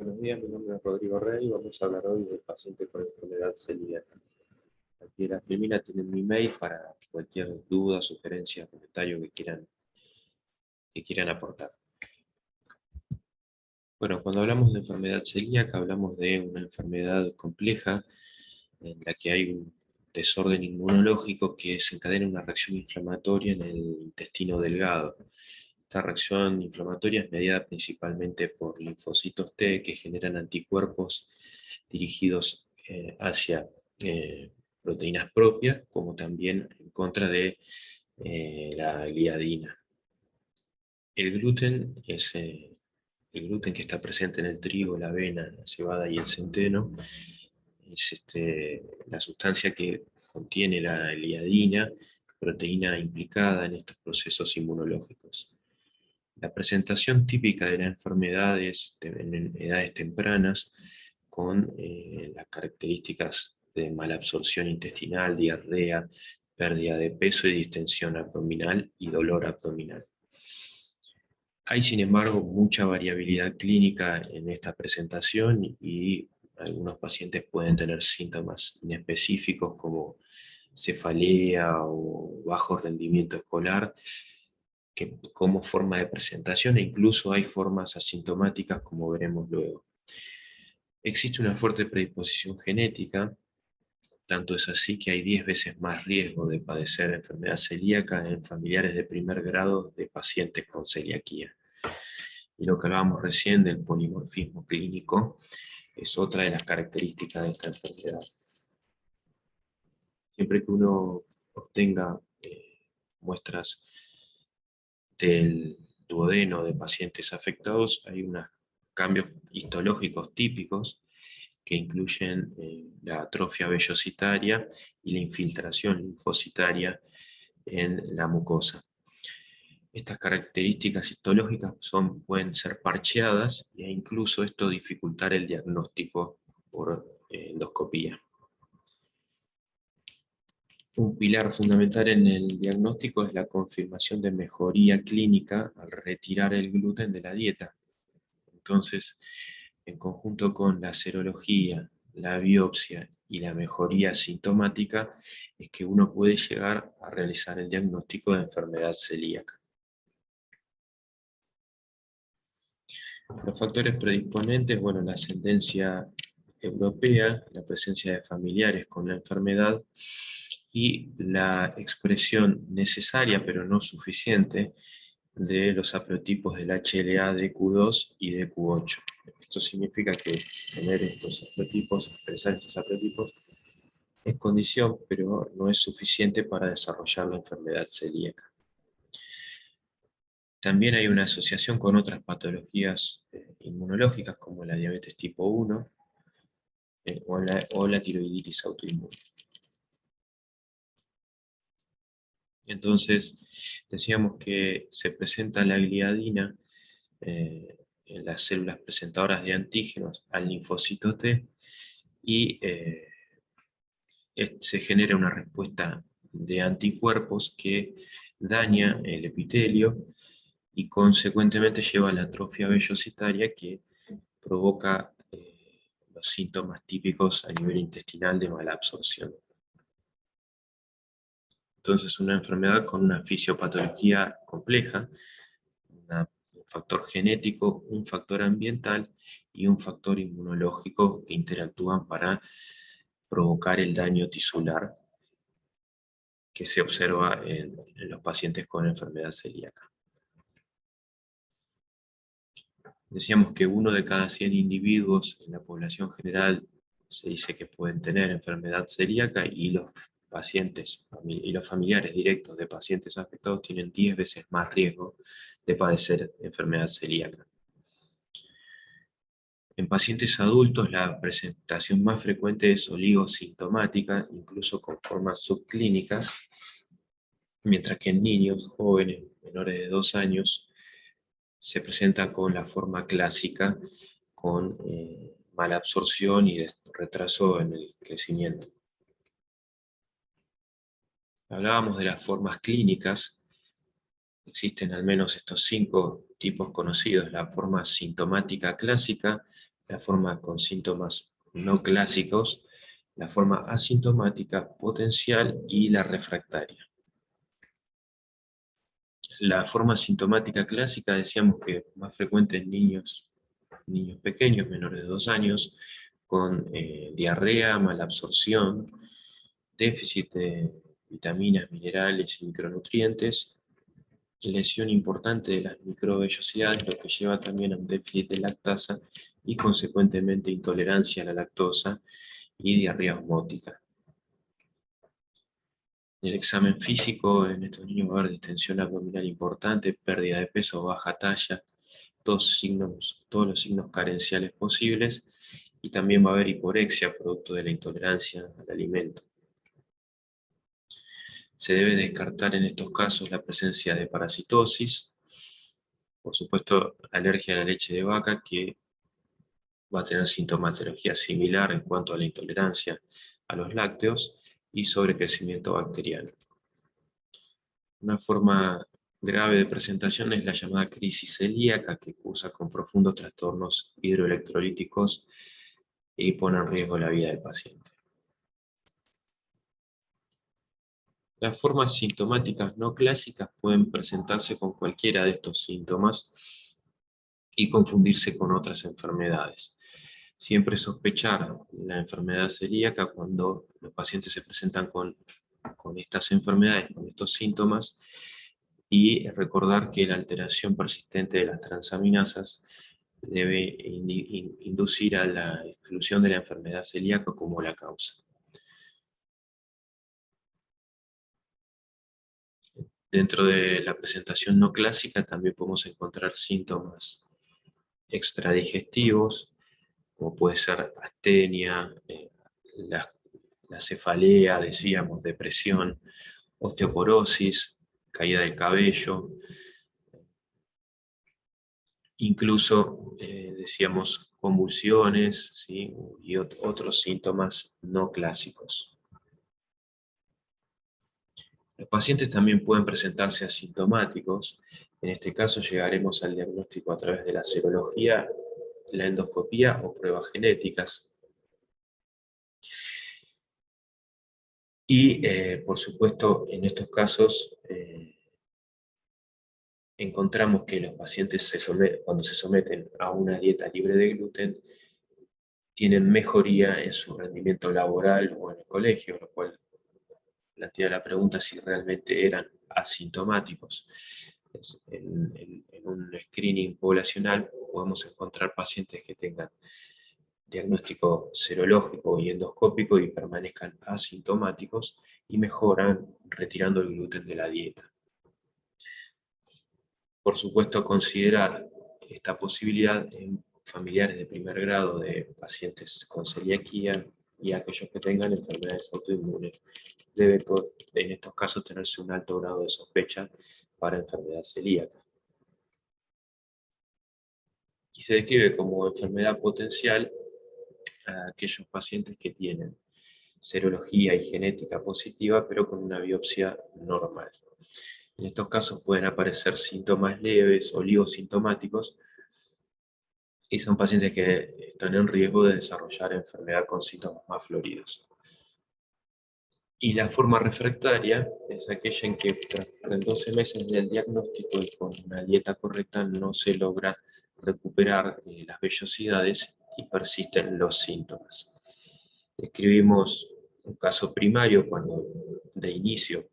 Buenos días, mi nombre es Rodrigo Rey y vamos a hablar hoy del paciente con enfermedad celíaca. Aquí en la filmina tienen mi mail para cualquier duda, sugerencia, comentario que quieran aportar. Bueno, cuando hablamos de enfermedad celíaca hablamos de una enfermedad compleja en la que hay un desorden inmunológico que desencadena una reacción inflamatoria en el intestino delgado. Esta reacción inflamatoria es mediada principalmente por linfocitos T que generan anticuerpos dirigidos hacia proteínas propias, como también en contra de la gliadina. El gluten es el gluten que está presente en el trigo, la avena, la cebada y el centeno. Es la sustancia que contiene la gliadina, proteína implicada en estos procesos inmunológicos. La presentación típica de la enfermedad es en edades tempranas, con las características de malabsorción intestinal, diarrea, pérdida de peso y distensión abdominal y dolor abdominal. Hay, sin embargo, mucha variabilidad clínica en esta presentación y algunos pacientes pueden tener síntomas inespecíficos como cefalea o bajo rendimiento escolar, que como forma de presentación, e incluso hay formas asintomáticas como veremos luego. Existe una fuerte predisposición genética, tanto es así que hay 10 veces más riesgo de padecer enfermedad celíaca en familiares de primer grado de pacientes con celiaquía. Y lo que hablábamos recién del polimorfismo clínico es otra de las características de esta enfermedad. Siempre que uno obtenga muestras del duodeno de pacientes afectados, hay unos cambios histológicos típicos que incluyen la atrofia vellositaria y la infiltración linfocitaria en la mucosa. Estas características histológicas pueden ser parcheadas e incluso esto dificultar el diagnóstico por endoscopía. Un pilar fundamental en el diagnóstico es la confirmación de mejoría clínica al retirar el gluten de la dieta. Entonces, en conjunto con la serología, la biopsia y la mejoría sintomática, es que uno puede llegar a realizar el diagnóstico de enfermedad celíaca. Los factores predisponentes, bueno, la ascendencia europea, la presencia de familiares con la enfermedad y la expresión necesaria pero no suficiente de los haplotipos del HLA DQ2 y DQ8. Esto significa que tener estos haplotipos, expresar estos haplotipos, es condición, pero no es suficiente para desarrollar la enfermedad celíaca. También hay una asociación con otras patologías inmunológicas como la diabetes tipo 1 o la tiroiditis autoinmune. Entonces, decíamos que se presenta la gliadina en las células presentadoras de antígenos al linfocito T y se genera una respuesta de anticuerpos que daña el epitelio y consecuentemente lleva a la atrofia vellositaria que provoca los síntomas típicos a nivel intestinal de mala absorción. Entonces, una enfermedad con una fisiopatología compleja, un factor genético, un factor ambiental y un factor inmunológico que interactúan para provocar el daño tisular que se observa en los pacientes con enfermedad celíaca. Decíamos que 1 de cada 100 individuos en la población general se dice que pueden tener enfermedad celíaca y los pacientes y los familiares directos de pacientes afectados tienen 10 veces más riesgo de padecer enfermedad celíaca. En pacientes adultos la presentación más frecuente es oligosintomática, incluso con formas subclínicas, mientras que en niños jóvenes menores de 2 años se presenta con la forma clásica, con mala absorción y retraso en el crecimiento. Hablábamos de las formas clínicas. Existen al menos estos 5 tipos conocidos: la forma sintomática clásica, la forma con síntomas no clásicos, la forma asintomática, potencial y la refractaria. La forma sintomática clásica decíamos que es más frecuente en niños pequeños, menores de 2 años, con diarrea, mala absorción, déficit de vitaminas, minerales y micronutrientes, lesión importante de las microvellosidades, lo que lleva también a un déficit de lactasa y consecuentemente intolerancia a la lactosa y diarrea osmótica. En el examen físico, en estos niños va a haber distensión abdominal importante, pérdida de peso, baja talla, todos los signos carenciales posibles, y también va a haber hiporexia, producto de la intolerancia al alimento. Se debe descartar en estos casos la presencia de parasitosis, por supuesto alergia a la leche de vaca, que va a tener sintomatología similar en cuanto a la intolerancia a los lácteos, y sobrecrecimiento bacteriano. Una forma grave de presentación es la llamada crisis celíaca, que cursa con profundos trastornos hidroelectrolíticos y pone en riesgo la vida del paciente. Las formas sintomáticas no clásicas pueden presentarse con cualquiera de estos síntomas y confundirse con otras enfermedades. Siempre sospechar la enfermedad celíaca cuando los pacientes se presentan con estas enfermedades, con estos síntomas, y recordar que la alteración persistente de las transaminasas debe inducir a la exclusión de la enfermedad celíaca como la causa. Dentro de la presentación no clásica también podemos encontrar síntomas extradigestivos, como puede ser astenia, la cefalea, decíamos, depresión, osteoporosis, caída del cabello, incluso, decíamos, convulsiones, ¿sí? Y otros síntomas no clásicos. Los pacientes también pueden presentarse asintomáticos. En este caso llegaremos al diagnóstico a través de la serología, la endoscopía o pruebas genéticas. Y, por supuesto, en estos casos encontramos que los pacientes cuando se someten a una dieta libre de gluten tienen mejoría en su rendimiento laboral o en el colegio, lo cual plantea la pregunta si realmente eran asintomáticos. En un screening poblacional podemos encontrar pacientes que tengan diagnóstico serológico y endoscópico y permanezcan asintomáticos y mejoran retirando el gluten de la dieta. Por supuesto, considerar esta posibilidad en familiares de primer grado de pacientes con celiaquía y aquellos que tengan enfermedades autoinmunes. Debe en estos casos tenerse un alto grado de sospecha para enfermedad celíaca. Y se describe como enfermedad potencial a aquellos pacientes que tienen serología y genética positiva, pero con una biopsia normal. En estos casos pueden aparecer síntomas leves, oligosintomáticos, y son pacientes que están en riesgo de desarrollar enfermedad con síntomas más floridos. Y la forma refractaria es aquella en que tras 12 meses del diagnóstico y con una dieta correcta no se logra recuperar las vellosidades y persisten los síntomas. Describimos un caso primario cuando de inicio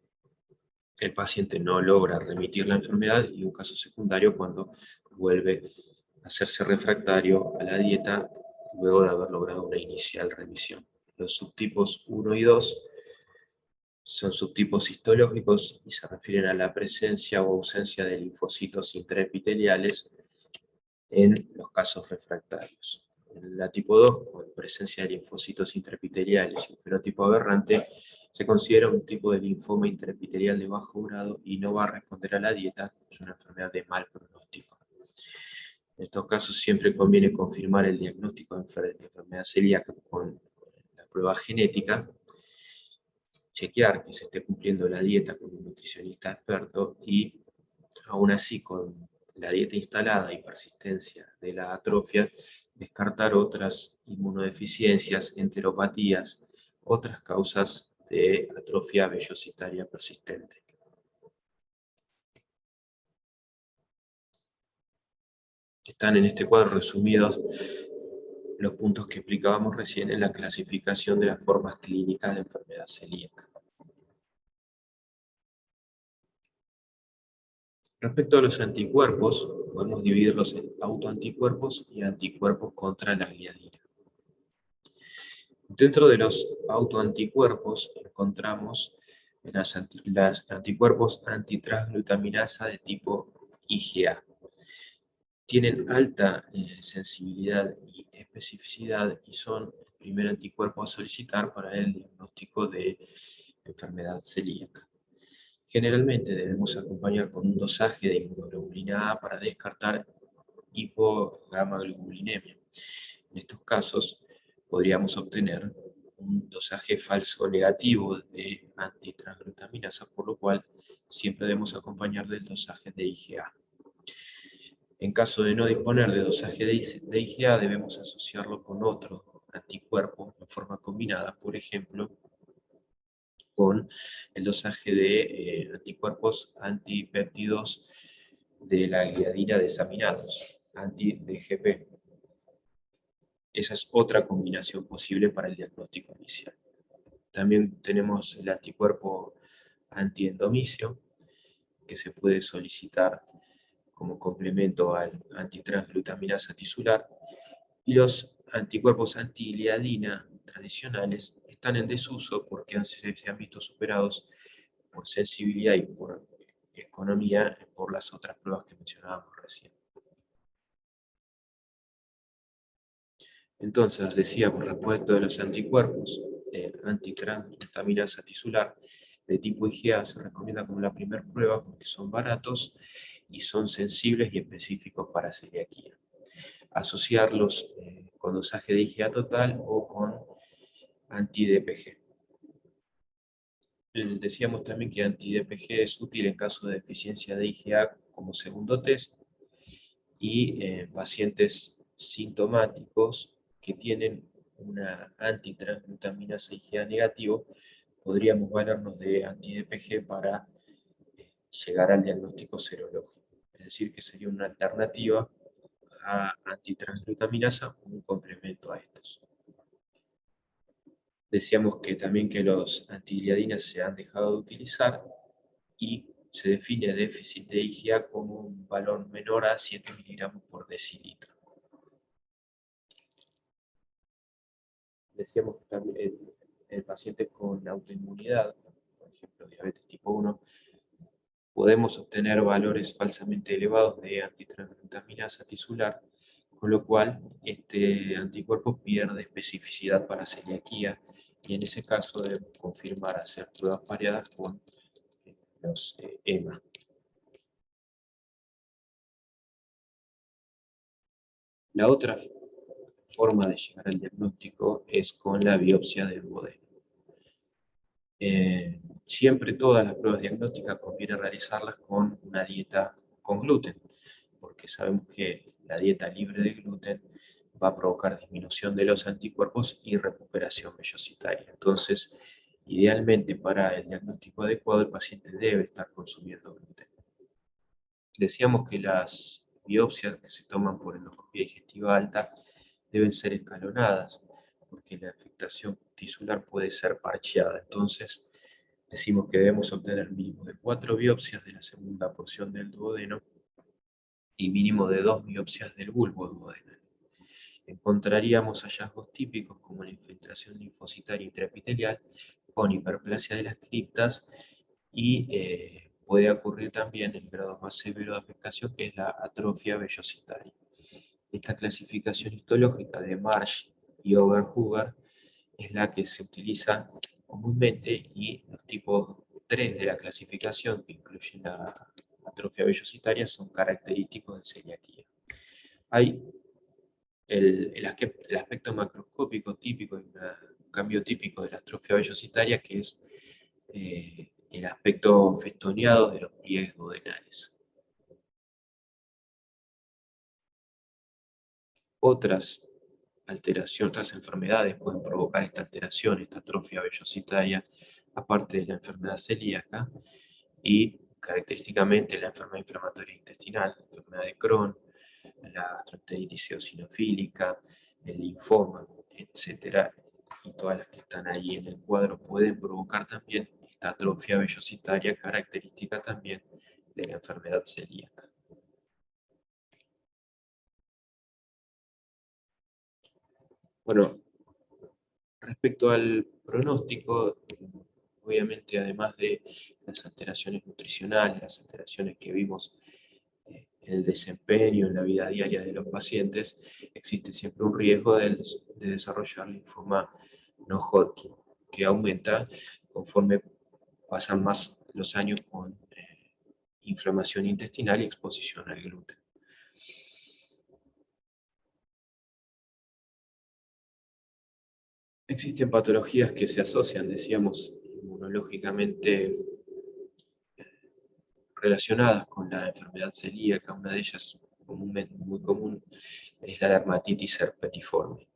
el paciente no logra remitir la enfermedad, y un caso secundario cuando vuelve a hacerse refractario a la dieta luego de haber logrado una inicial remisión. Los subtipos 1 y 2 son subtipos histológicos y se refieren a la presencia o ausencia de linfocitos intraepiteliales en los casos refractarios. En la tipo 2, con presencia de linfocitos intraepiteliales y un fenotipo aberrante, se considera un tipo de linfoma intraepitelial de bajo grado y no va a responder a la dieta, es una enfermedad de mal pronóstico. En estos casos siempre conviene confirmar el diagnóstico de enfermedad celíaca con la prueba genética, chequear que se esté cumpliendo la dieta con un nutricionista experto, y aún así con la dieta instalada y persistencia de la atrofia, descartar otras inmunodeficiencias, enteropatías, otras causas de atrofia vellositaria persistente. Están en este cuadro resumidos los puntos que explicábamos recién en la clasificación de las formas clínicas de enfermedad celíaca. Respecto a los anticuerpos, podemos dividirlos en autoanticuerpos y anticuerpos contra la gliadina. Dentro de los autoanticuerpos encontramos los anticuerpos antitransglutaminasa de tipo IgA. Tienen alta sensibilidad y especificidad y son el primer anticuerpo a solicitar para el diagnóstico de enfermedad celíaca. Generalmente debemos acompañar con un dosaje de inmunoglobulina A para descartar hipogamaglobulinemia. En estos casos podríamos obtener un dosaje falso negativo de antitransglutaminasa, por lo cual siempre debemos acompañar del dosaje de IgA. En caso de no disponer de dosaje de IgA, debemos asociarlo con otro anticuerpo en forma combinada, por ejemplo, con el dosaje de anticuerpos antipéptidos de la gliadina desaminados, anti-DGP. Esa es otra combinación posible para el diagnóstico inicial. También tenemos el anticuerpo antiendomicio, que se puede solicitar como complemento al antitransglutaminasa tisular, y los anticuerpos anti-gliadina tradicionales están en desuso porque se han visto superados por sensibilidad y por economía por las otras pruebas que mencionábamos recién. Entonces, decíamos, respecto de los anticuerpos antitransglutaminasa tisular de tipo IgA se recomienda como la primera prueba porque son baratos y son sensibles y específicos para celiaquía. Asociarlos con dosaje de IgA total o con anti-DPG. Decíamos también que anti-DPG es útil en caso de deficiencia de IgA como segundo test y pacientes sintomáticos que tienen una antitransglutaminasa IgA negativo, podríamos valernos de anti-DPG para llegar al diagnóstico serológico. Es decir, que sería una alternativa a antitransglutaminasa como un complemento a estos. Decíamos que también que los antigliadinas se han dejado de utilizar y se define déficit de IgA como un valor menor a 7 miligramos por decilitro. Decíamos que también en pacientes con autoinmunidad, por ejemplo diabetes tipo 1, podemos obtener valores falsamente elevados de antitransglutaminasa tisular, con lo cual este anticuerpo pierde especificidad para celiaquía y en ese caso debemos confirmar hacer pruebas variadas con los EMA. La otra forma de llegar al diagnóstico es con la biopsia del duodeno. Siempre todas las pruebas diagnósticas conviene realizarlas con una dieta con gluten, porque sabemos que la dieta libre de gluten va a provocar disminución de los anticuerpos y recuperación vellositaria. Entonces, idealmente para el diagnóstico adecuado el paciente debe estar consumiendo gluten. Decíamos que las biopsias que se toman por endoscopia digestiva alta deben ser escalonadas, porque la afectación tisular puede ser parcheada. Entonces, decimos que debemos obtener mínimo de 4 biopsias de la segunda porción del duodeno y mínimo de 2 biopsias del bulbo duodenal. Encontraríamos hallazgos típicos como la infiltración linfocitaria intraepitelial con hiperplasia de las criptas y puede ocurrir también el grado más severo de afectación, que es la atrofia vellositaria. Esta clasificación histológica de Marsh y Overhuber es la que se utiliza comúnmente y los tipos 3 de la clasificación, que incluyen la atrofia vellositaria, son característicos de celiaquía. Hay el aspecto macroscópico típico, un cambio típico de la atrofia vellositaria, que es el aspecto festoneado de los pliegues duodenales. Otras alteración, otras enfermedades pueden provocar esta alteración, esta atrofia vellositaria, aparte de la enfermedad celíaca, y característicamente la enfermedad inflamatoria intestinal, la enfermedad de Crohn, la gastroenteritis eosinofílica, el linfoma, etcétera, y todas las que están ahí en el cuadro pueden provocar también esta atrofia vellositaria, característica también de la enfermedad celíaca. Bueno, respecto al pronóstico, obviamente además de las alteraciones nutricionales, las alteraciones que vimos en el desempeño, en la vida diaria de los pacientes, existe siempre un riesgo de desarrollar linfoma no Hodgkin, que aumenta conforme pasan más los años con inflamación intestinal y exposición al gluten. Existen patologías que se asocian, decíamos, inmunológicamente relacionadas con la enfermedad celíaca. Una de ellas muy común es la dermatitis herpetiforme.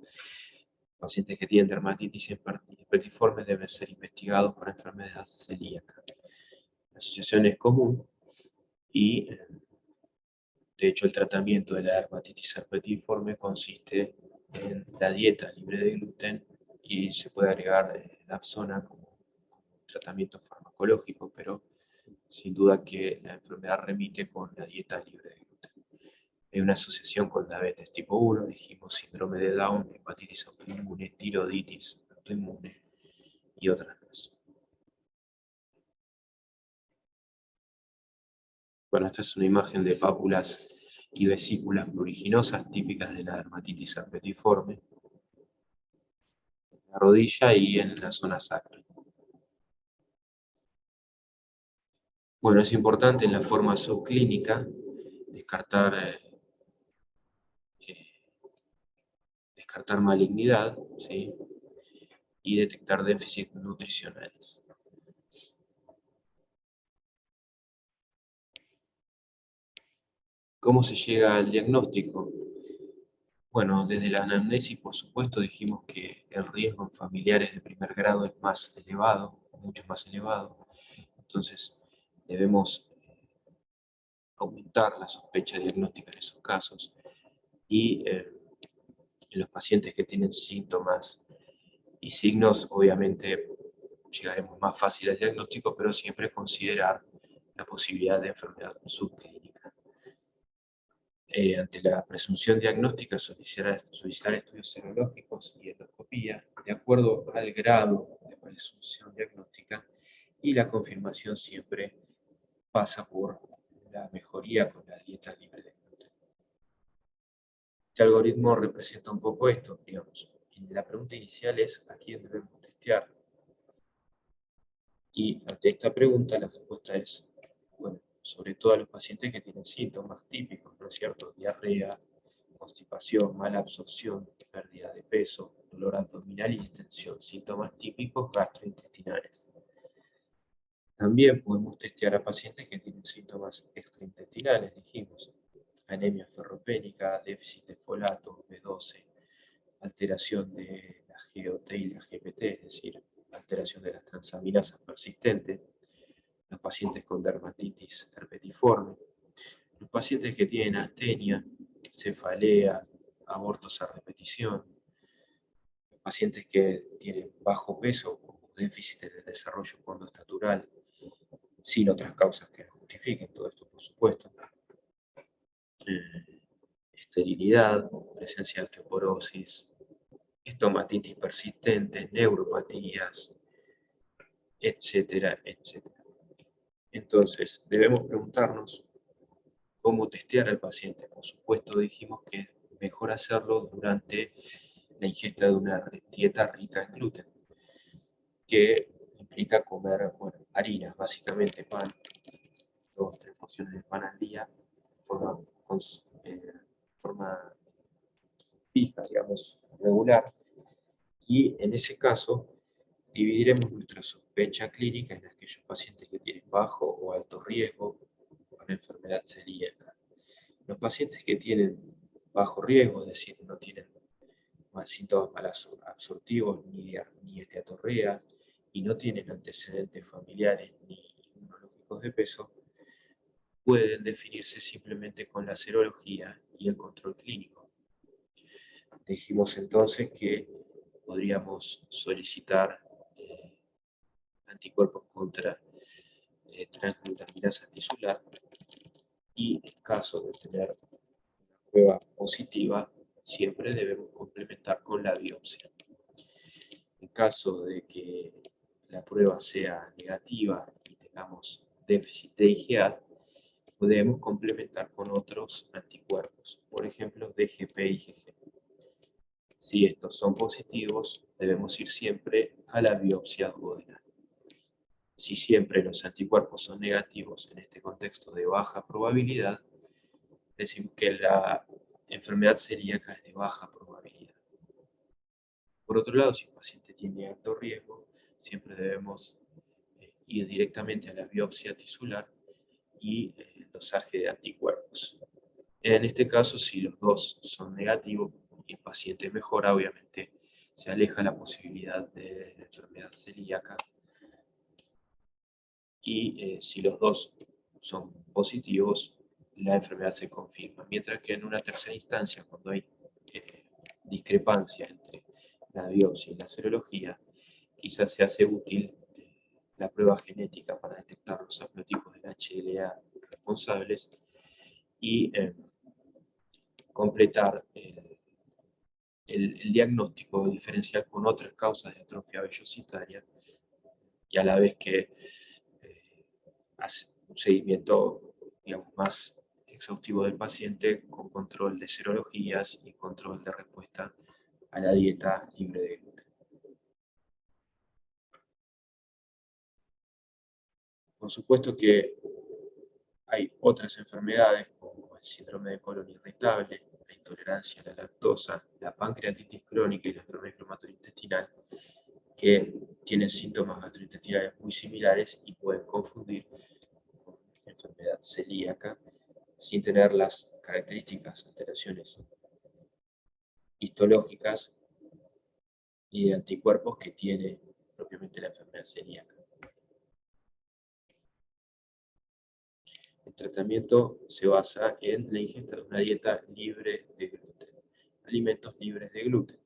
Pacientes que tienen dermatitis herpetiforme deben ser investigados por enfermedad celíaca. La asociación es común y, de hecho, el tratamiento de la dermatitis herpetiforme consiste en la dieta libre de gluten y se puede agregar Dapsona como tratamiento farmacológico, pero sin duda que la enfermedad remite con la dieta libre de gluten. Hay una asociación con diabetes tipo 1, dijimos síndrome de Down, hepatitis autoinmune, tiroiditis autoinmune y otras más. Bueno, esta es una imagen de pápulas y vesículas pruriginosas típicas de la dermatitis herpetiforme, en la rodilla y en la zona sacra. Bueno, es importante en la forma subclínica descartar malignidad, ¿sí? Y detectar déficits nutricionales. ¿Cómo se llega al diagnóstico? Bueno, desde la anamnesis, por supuesto, dijimos que el riesgo en familiares de primer grado es más elevado, mucho más elevado. Entonces, debemos aumentar la sospecha diagnóstica en esos casos. Y en los pacientes que tienen síntomas y signos, obviamente, llegaremos más fácil al diagnóstico, pero siempre considerar la posibilidad de enfermedad subclínica. Ante la presunción diagnóstica, solicitar estudios serológicos y endoscopía de acuerdo al grado de presunción diagnóstica, y la confirmación siempre pasa por la mejoría con la dieta libre de gluten. Este algoritmo representa un poco esto, digamos. La pregunta inicial es ¿a quién debemos testear? Y ante esta pregunta la respuesta es, bueno, sobre todo a los pacientes que tienen síntomas típicos, ¿no es cierto? Diarrea, constipación, mala absorción, pérdida de peso, dolor abdominal y distensión, síntomas típicos gastrointestinales. También podemos testear a pacientes que tienen síntomas extraintestinales, dijimos, anemia ferropénica, déficit de folato, B12, alteración de la GOT y la GPT, es decir, alteración de las transaminasas persistentes, los pacientes con dermatitis herpetiforme, los pacientes que tienen astenia, cefalea, abortos a repetición, los pacientes que tienen bajo peso o déficit de desarrollo conductatural, sin otras causas que lo justifiquen, todo esto por supuesto. Esterilidad, presencia de osteoporosis, estomatitis persistente, neuropatías, etcétera, etcétera. Entonces, debemos preguntarnos cómo testear al paciente. Por supuesto, dijimos que es mejor hacerlo durante la ingesta de una dieta rica en gluten, que implica comer, bueno, harinas, básicamente pan, 2 o 3 porciones de pan al día, de forma fija, digamos, regular. Y en ese caso, dividiremos nuestra sospecha clínica en aquellos pacientes que tienen bajo o alto riesgo con enfermedad celíaca. Los pacientes que tienen bajo riesgo, es decir, no tienen síntomas malabsortivos ni esteatorrea y no tienen antecedentes familiares ni inmunológicos de peso, pueden definirse simplemente con la serología y el control clínico. Dijimos entonces que podríamos solicitar anticuerpos contra transglutaminasa tisular y en caso de tener una prueba positiva, siempre debemos complementar con la biopsia. En caso de que la prueba sea negativa y tengamos déficit de IgA, podemos complementar con otros anticuerpos, por ejemplo, DGP y IgG. Si estos son positivos, debemos ir siempre a la biopsia duodenal. Si siempre los anticuerpos son negativos en este contexto de baja probabilidad, decimos que la enfermedad celíaca es de baja probabilidad. Por otro lado, si el paciente tiene alto riesgo, siempre debemos ir directamente a la biopsia tisular y el dosaje de anticuerpos. En este caso, si los dos son negativos y el paciente mejora, obviamente se aleja la posibilidad de la enfermedad celíaca. Y si los dos son positivos, la enfermedad se confirma. Mientras que en una tercera instancia, cuando hay discrepancia entre la biopsia y la serología, quizás se hace útil la prueba genética para detectar los haplotipos del HLA responsables y completar el diagnóstico diferencial con otras causas de atrofia vellositaria y a la vez que hace un seguimiento, digamos, más exhaustivo del paciente con control de serologías y control de respuesta a la dieta libre de gluten. Por supuesto que hay otras enfermedades como el síndrome de colon irritable, la intolerancia a la lactosa, la pancreatitis crónica y la enfermedad inflamatoria intestinal, que tienen síntomas gastrointestinales muy similares y pueden confundir con enfermedad celíaca sin tener las características, alteraciones histológicas y de anticuerpos que tiene propiamente la enfermedad celíaca. El tratamiento se basa en la ingesta de una dieta libre de gluten, alimentos libres de gluten.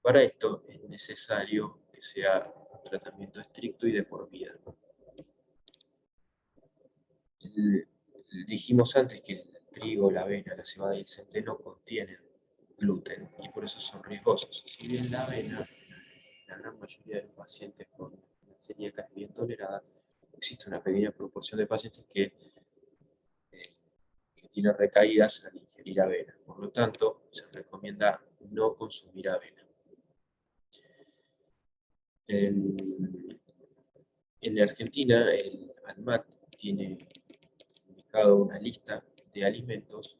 Para esto es necesario que sea un tratamiento estricto y de por vida. Dijimos antes que el trigo, la avena, la cebada y el centeno contienen gluten y por eso son riesgosos. Si bien la avena, la gran mayoría de los pacientes con celíaca es bien tolerada, existe una pequeña proporción de pacientes que tienen recaídas al ingerir avena. Por lo tanto, se recomienda no consumir avena. En Argentina, el ANMAT tiene indicado una lista de alimentos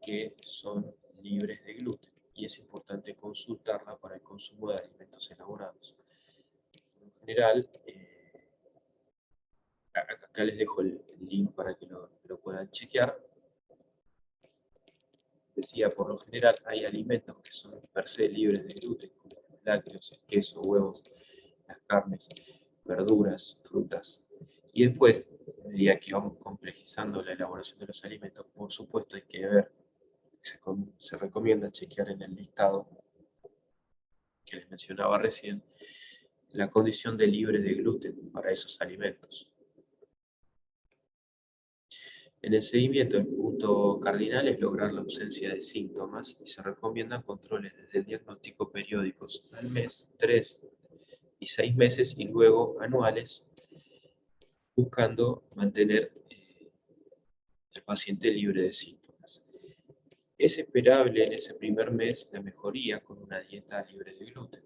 que son libres de gluten y es importante consultarla para el consumo de alimentos elaborados. En general, acá les dejo el link para que lo puedan chequear. Decía, por lo general hay alimentos que son per se libres de gluten, como los lácteos, el queso, huevos, las carnes, verduras, frutas. Y después, a medida que vamos complejizando la elaboración de los alimentos, por supuesto hay que ver, se recomienda chequear en el listado que les mencionaba recién, la condición de libre de gluten para esos alimentos. En el seguimiento, el punto cardinal es lograr la ausencia de síntomas y se recomiendan controles desde el diagnóstico periódicos al mes, 3 y 6 meses y luego anuales, buscando mantener al paciente libre de síntomas. Es esperable en ese primer mes la mejoría con una dieta libre de gluten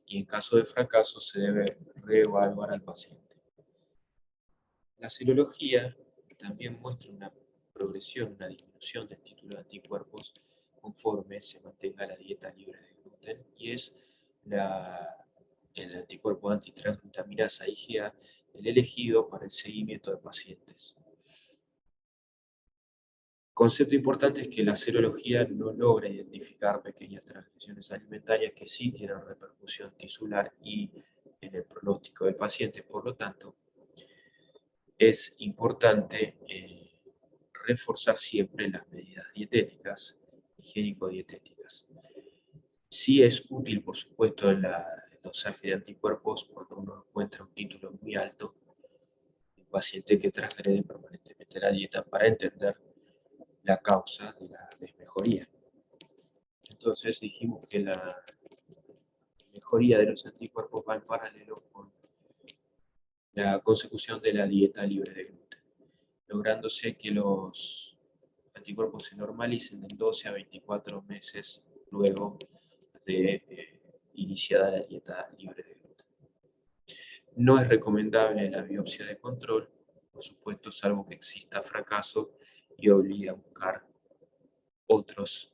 y en caso de fracaso se debe reevaluar al paciente. La serología también muestra una progresión, una disminución del título de anticuerpos conforme se mantenga la dieta libre de gluten y es el anticuerpo antitransglutaminasa IgA el elegido para el seguimiento de pacientes. Concepto importante es que la serología no logra identificar pequeñas transgresiones alimentarias que sí tienen repercusión tisular y en el pronóstico del paciente. Por lo tanto, es importante reforzar siempre las medidas dietéticas, higiénico-dietéticas. Sí es útil, por supuesto, el dosaje de anticuerpos cuando uno encuentra un título muy alto, un paciente que transgrede permanentemente la dieta para entender la causa de la desmejoría. Entonces dijimos que la mejoría de los anticuerpos va en paralelo con la consecución de la dieta libre de gluten, lográndose que los anticuerpos se normalicen en 12 a 24 meses luego de iniciada la dieta libre de gluten. No es recomendable la biopsia de control, por supuesto, salvo que exista fracaso y obligue a buscar otros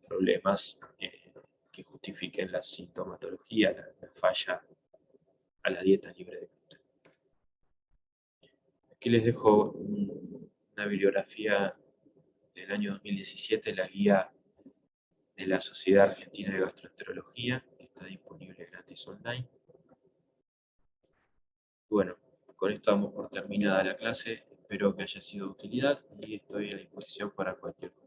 problemas que justifiquen la sintomatología, la falla a la dieta libre de gluten. Aquí les dejo una bibliografía del año 2017, la guía de la Sociedad Argentina de Gastroenterología, que está disponible gratis online. Bueno, con esto damos por terminada la clase, espero que haya sido de utilidad y estoy a disposición para cualquier cosa.